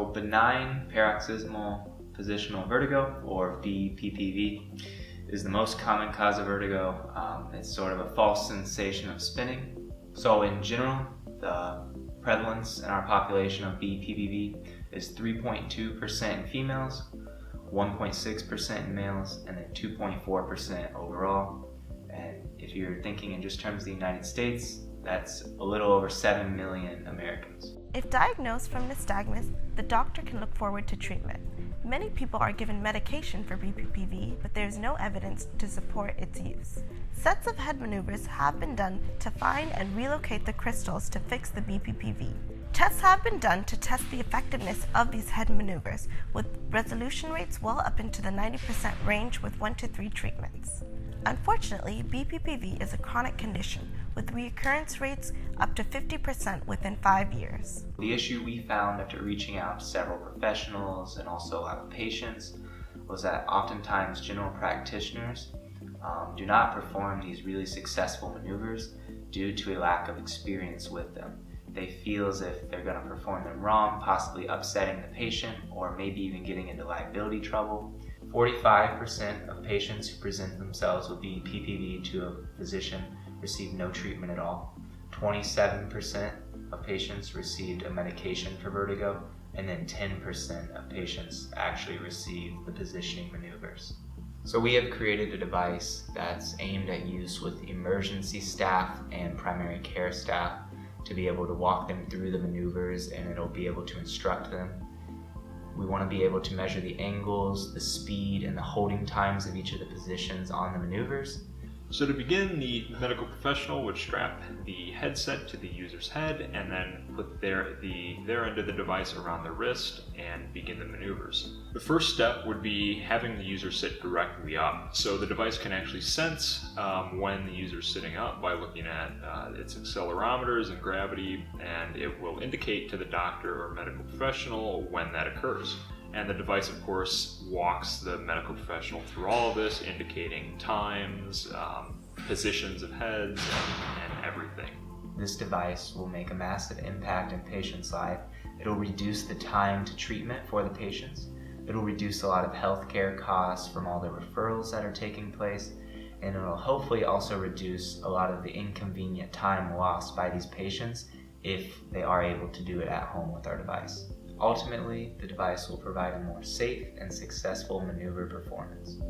So benign paroxysmal positional vertigo, or BPPV, is the most common cause of vertigo. It's sort of a false sensation of spinning. So in general, the prevalence in our population of BPPV is 3.2% in females, 1.6% in males, and then 2.4% overall. And if you're thinking in just terms of the United States, that's a little over 7 million Americans. If diagnosed from nystagmus, the doctor can look forward to treatment. Many people are given medication for BPPV, but there is no evidence to support its use. Sets of head maneuvers have been done to find and relocate the crystals to fix the BPPV. Tests have been done to test the effectiveness of these head maneuvers, with resolution rates well up into the 90% range with 1 to 3 treatments. Unfortunately, BPPV is a chronic condition, with reoccurrence rates up to 50% within 5 years. The issue we found after reaching out to several professionals and also a lot of patients was that oftentimes general practitioners do not perform these really successful maneuvers due to a lack of experience with them. They feel as if they're going to perform them wrong, possibly upsetting the patient or maybe even getting into liability trouble. 45% of patients who present themselves with BPPV to a physician receive no treatment at all. 27% of patients received a medication for vertigo, and then 10% of patients actually received the positioning maneuvers. So we have created a device that's aimed at use with emergency staff and primary care staff to be able to walk them through the maneuvers, and it'll be able to instruct them. We want to be able to measure the angles, the speed, and the holding times of each of the positions on the maneuvers. So to begin, the medical professional would strap the headset to the user's head and then put their end of the device around the wrist and begin the maneuvers. The first step would be having the user sit directly up. So the device can actually sense when the user is sitting up by looking at its accelerometers and gravity, and it will indicate to the doctor or medical professional when that occurs. And the device, of course, walks the medical professional through all of this, indicating times, positions of heads, and everything. This device will make a massive impact in patients' life. It'll reduce the time to treatment for the patients. It'll reduce a lot of healthcare costs from all the referrals that are taking place, and it'll hopefully also reduce a lot of the inconvenient time lost by these patients if they are able to do it at home with our device. Ultimately, the device will provide a more safe and successful maneuver performance.